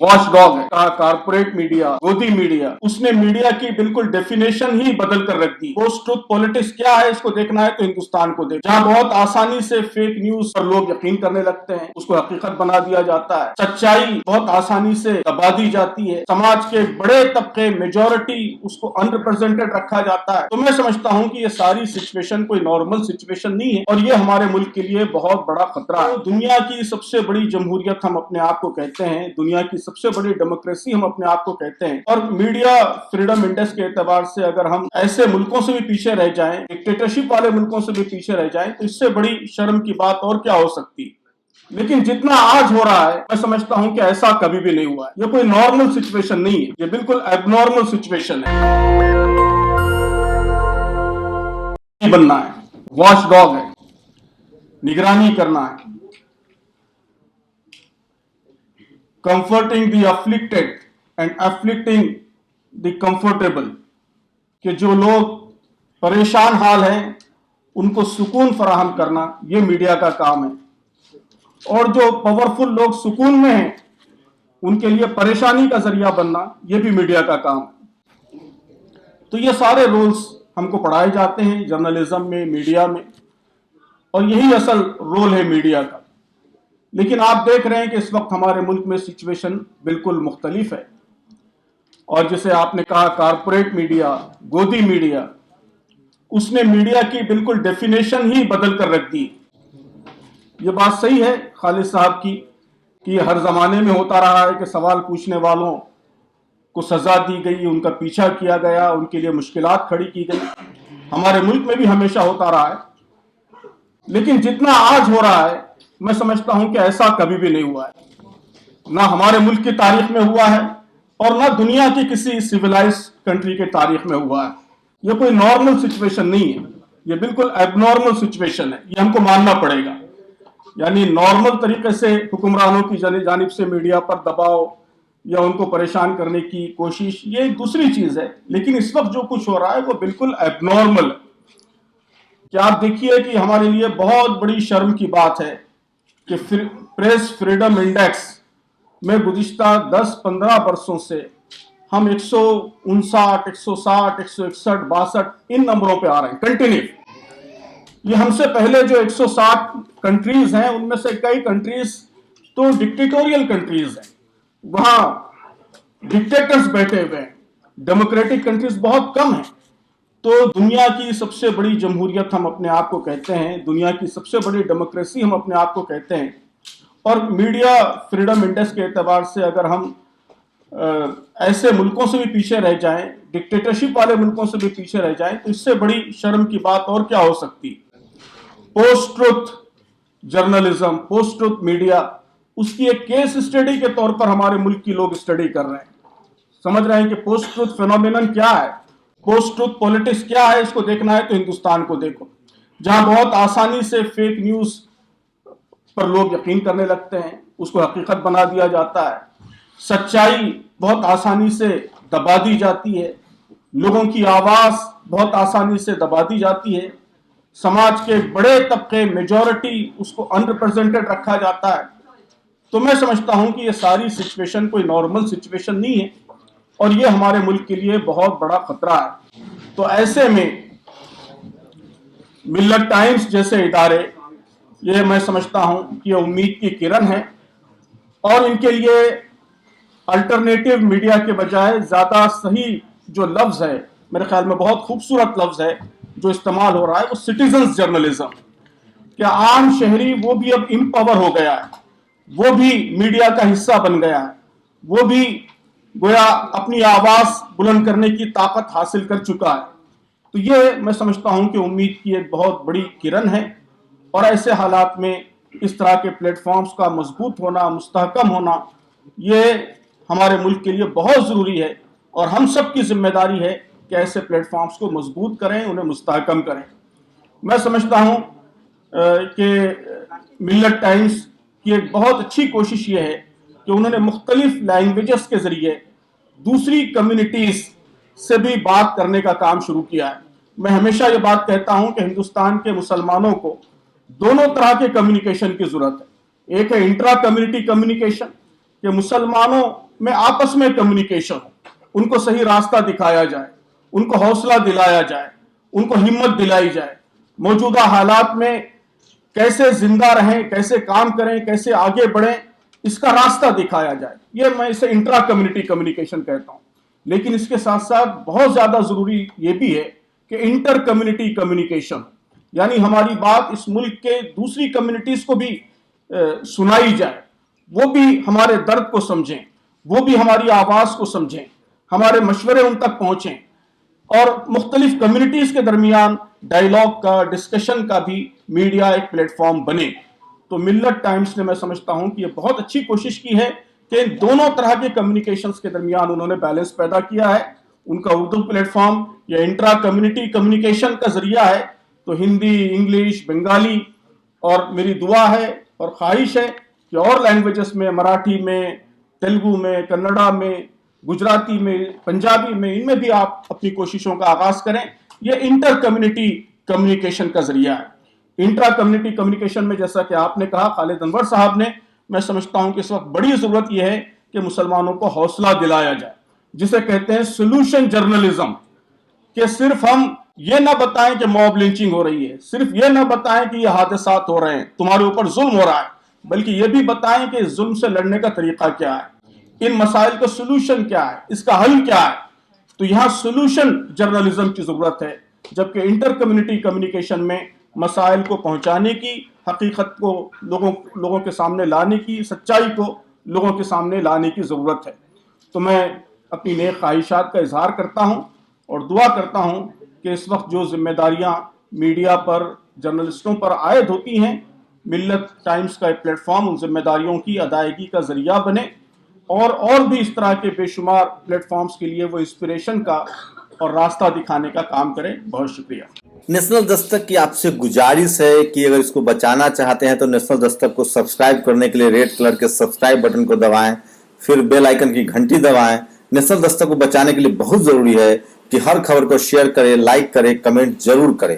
Watch dog है, corporate media, गोदी media, उसने मीडिया की बिल्कुल डेफिनेशन ही बदल कर रख दी। पोस्ट ट्रुथ पॉलिटिक्स क्या है इसको देखना है तो हिंदुस्तान को देख, जहां बहुत आसानी से फेक न्यूज पर लोग यकीन करने लगते हैं, उसको हकीकत बना दिया जाता है, सच्चाई बहुत आसानी से दबा दी जाती है, समाज के बड़े तबके मेजोरिटी उसको अनरिप्रेजेंटेड रखा जाता है। तो मैं समझता हूं कि ये सारी सिचुएशन कोई नॉर्मल सिचुएशन नहीं है और ये हमारे मुल्क के लिए बहुत बड़ा खतरा है। दुनिया की सबसे बड़ी जमहूरियत हम अपने आप को कहते हैं, दुनिया की सबसे बड़ी डेमोक्रेसी हम अपने आप को कहते हैं, और मीडिया फ्रीडम इंडेक्स के एतबार से अगर हम ऐसे मुल्कों से भी पीछे रह जाएं, डिक्टेटरशिप वाले मुल्कों से भी पीछे रह जाएं, तो इससे बड़ी शर्म की बात और क्या हो सकती है। लेकिन जितना आज हो रहा है मैं समझता हूं कि ऐसा कभी भी नहीं हुआ है। ये कोई नॉर्मल सिचुएशन नहीं है, ये बिल्कुल एबनॉर्मल सिचुएशन है। बनना है, वॉच डॉग है, निगरानी करना है, comforting the afflicted and afflicting the comfortable, कि जो लोग परेशान हाल हैं उनको सुकून फराहम करना ये मीडिया का काम है, और जो पावरफुल लोग सुकून में हैं उनके लिए परेशानी का जरिया बनना ये भी मीडिया का काम है। तो ये सारे रूल्स हमको पढ़ाए जाते हैं जर्नलिज्म में, मीडिया में, और यही असल रोल है मीडिया का। लेकिन आप देख रहे हैं कि इस वक्त हमारे मुल्क में सिचुएशन बिल्कुल मुख्तलिफ है, और जैसे आपने कहा कारपोरेट मीडिया, गोदी मीडिया, उसने मीडिया की बिल्कुल डेफिनेशन ही बदल कर रख दी। ये बात सही है खालिद साहब की कि हर जमाने में होता रहा है कि सवाल पूछने वालों को सजा दी गई, उनका पीछा किया गया, उनके लिए मुश्किलात खड़ी की गई। हमारे मुल्क में भी हमेशा होता रहा है, लेकिन जितना आज हो रहा है मैं समझता हूं कि ऐसा कभी भी नहीं हुआ है। ना हमारे मुल्क की तारीख में हुआ है और ना दुनिया की किसी सिविलाइज कंट्री के तारीख में हुआ है। यह कोई नॉर्मल सिचुएशन नहीं है, यह बिल्कुल एबनॉर्मल सिचुएशन है, यह हमको मानना पड़ेगा। यानी नॉर्मल तरीके से हुक्मरानों की जानिब से मीडिया पर दबाव या उनको परेशान करने की कोशिश ये एक दूसरी चीज है, लेकिन इस वक्त जो कुछ हो रहा है वो बिल्कुल एबनॉर्मल है। क्या आप देखिए कि हमारे लिए बहुत बड़ी शर्म की बात है कि प्रेस फ्रीडम इंडेक्स में गुज़िश्ता 10-15 वर्षों से हम 159, 160, 161, 62 इन नंबरों पे आ रहे हैं कंटिन्यू। ये हमसे पहले जो 160 कंट्रीज हैं उनमें से कई कंट्रीज तो डिक्टेटोरियल कंट्रीज हैं, वहां डिक्टेटर्स बैठे हुए हैं, डेमोक्रेटिक कंट्रीज बहुत कम हैं। तो दुनिया की सबसे बड़ी जमहूरियत हम अपने आप को कहते हैं, दुनिया की सबसे बड़ी डेमोक्रेसी हम अपने आप को कहते हैं, और मीडिया फ्रीडम इंडेक्स के एतबार से अगर हम ऐसे मुल्कों से भी पीछे रह जाएं, डिक्टेटरशिप वाले मुल्कों से भी पीछे रह जाएं, तो इससे बड़ी शर्म की बात और क्या हो सकती। Post truth journalism, post truth media, उसकी एक केस स्टडी के तौर पर हमारे मुल्क की लोग स्टडी कर रहे हैं, समझ रहे हैं कि पोस्ट ट्रुथ फेनोमेनन क्या है, पोस्ट ट्रुथ पॉलिटिक्स क्या है इसको देखना है तो हिंदुस्तान को देखो, जहां बहुत आसानी से फेक न्यूज पर लोग यकीन करने लगते हैं, उसको हकीकत बना दिया जाता है, सच्चाई बहुत आसानी से दबा दी जाती है, लोगों की आवाज बहुत आसानी से दबा दी जाती है, समाज के बड़े तबके मेजोरिटी उसको अनरिप्रेजेंटेड रखा जाता है। तो मैं समझता हूं कि ये सारी सिचुएशन कोई नॉर्मल सिचुएशन नहीं है और ये हमारे मुल्क के लिए बहुत बड़ा खतरा है। तो ऐसे में मिल्लत टाइम्स जैसे इदारे, ये मैं समझता हूं कि ये उम्मीद की किरण है, और इनके लिए अल्टरनेटिव मीडिया के बजाय ज्यादा सही जो लफ्ज है, मेरे ख्याल में बहुत खूबसूरत लफ्ज है जो इस्तेमाल हो रहा है, वो सिटीजन्स जर्नलिज्म। क्या आम शहरी वो भी अब इम्पावर हो गया है, वो भी मीडिया का हिस्सा बन गया है, वो भी गोया अपनी आवाज बुलंद करने की ताकत हासिल कर चुका है। तो ये मैं समझता हूं कि उम्मीद की एक बहुत बड़ी किरण है, और ऐसे हालात में इस तरह के प्लेटफॉर्म्स का मजबूत होना, मुस्तहकम होना, ये हमारे मुल्क के लिए बहुत जरूरी है, और हम सब की जिम्मेदारी है कि ऐसे प्लेटफॉर्म्स को मजबूत करें, उन्हें मुस्तहकम करें। मैं समझता हूं कि मिल्लत टाइम्स की एक बहुत अच्छी कोशिश ये है कि उन्होंने मुख्तलिफ लैंग्वेजेस के जरिए दूसरी कम्युनिटीज से भी बात करने का काम शुरू किया है। मैं हमेशा ये बात कहता हूं कि हिंदुस्तान के मुसलमानों को दोनों तरह के कम्युनिकेशन की जरूरत है। एक है इंट्रा कम्युनिटी कम्युनिकेशन, कि मुसलमानों में आपस में कम्युनिकेशन हो, उनको सही रास्ता दिखाया जाए, उनको हौसला दिलाया जाए, उनको हिम्मत दिलाई जाए, मौजूदा हालात में कैसे जिंदा रहें, कैसे काम करें, कैसे आगे बढ़ें, इसका रास्ता दिखाया जाए। ये मैं इसे इंट्रा कम्युनिटी कम्युनिकेशन कहता हूं। लेकिन इसके साथ साथ बहुत ज्यादा जरूरी ये भी है कि इंटर कम्युनिटी कम्युनिकेशन, यानी हमारी बात इस मुल्क के दूसरी कम्युनिटीज को भी सुनाई जाए, वो भी हमारे दर्द को समझें, वो भी हमारी आवाज को समझें, हमारे मशवरे उन तक पहुंचें, और मुख्तलिफ कम्युनिटीज के दरमियान डायलॉग का, डिस्कशन का भी मीडिया एक प्लेटफॉर्म बने। तो मिल्लत टाइम्स ने, मैं समझता हूं कि ये बहुत अच्छी कोशिश की है कि दोनों तरह के कम्युनिकेशंस के दरमियान उन्होंने बैलेंस पैदा किया है। उनका उर्दू प्लेटफॉर्म या इंट्रा कम्युनिटी कम्युनिकेशन का जरिया है, तो हिंदी, इंग्लिश, बंगाली, और मेरी दुआ है और ख्वाहिश है कि और लैंग्वेजेस में, मराठी में, तेलुगु में, कन्नड़ा में, गुजराती में, पंजाबी में, इनमें भी आप अपनी कोशिशों का आगाज करें। ये इंटर कम्युनिटी कम्युनिकेशन का जरिया है। इंट्रा कम्युनिटी कम्युनिकेशन में, जैसा कि आपने कहा खालिद अनवर साहब ने, मैं समझता हूं कि इस वक्त बड़ी जरूरत यह है कि मुसलमानों को हौसला दिलाया जाए, जिसे कहते हैं सोल्यूशन जर्नलिज्म, कि सिर्फ हम ये ना बताएं कि मॉब लिंचिंग हो रही है, सिर्फ ये ना बताएं कि ये हादसात हो रहे हैं, तुम्हारे ऊपर जुल्म हो रहा है, बल्कि ये भी बताएं कि जुल्म से लड़ने का तरीका क्या है, इन मसाइल का सोल्यूशन क्या है, इसका हल क्या है। तो यहां सोल्यूशन जर्नलिज्म की जरूरत है, जबकि इंटर कम्युनिटी कम्युनिकेशन में मसाइल को पहुंचाने की, हकीकत को लोगों के सामने लाने की, सच्चाई को लोगों के सामने लाने की जरूरत है। तो मैं अपनी नेक ख्वाहिशात का इजहार करता हूं और दुआ करता हूं कि इस वक्त जो जिम्मेदारियां मीडिया पर, जर्नलिस्टों पर आयद होती हैं, मिल्लत टाइम्स का एक प्लेटफॉर्म उन जिम्मेदारियों की अदायगी का जरिया बने, और भी इस तरह के बेशुमार प्लेटफॉर्म्स के लिए वो इंस्पिरेशन का और रास्ता दिखाने का काम करें। बहुत शुक्रिया। नेशनल दस्तक की आपसे गुजारिश है कि अगर इसको बचाना चाहते हैं तो नेशनल दस्तक को सब्सक्राइब करने के लिए रेड कलर के सब्सक्राइब बटन को दबाएं, फिर बेल आइकन की घंटी दबाएं। नेशनल दस्तक को बचाने के लिए बहुत जरूरी है कि हर खबर को शेयर करें, लाइक करें, कमेंट जरूर करें।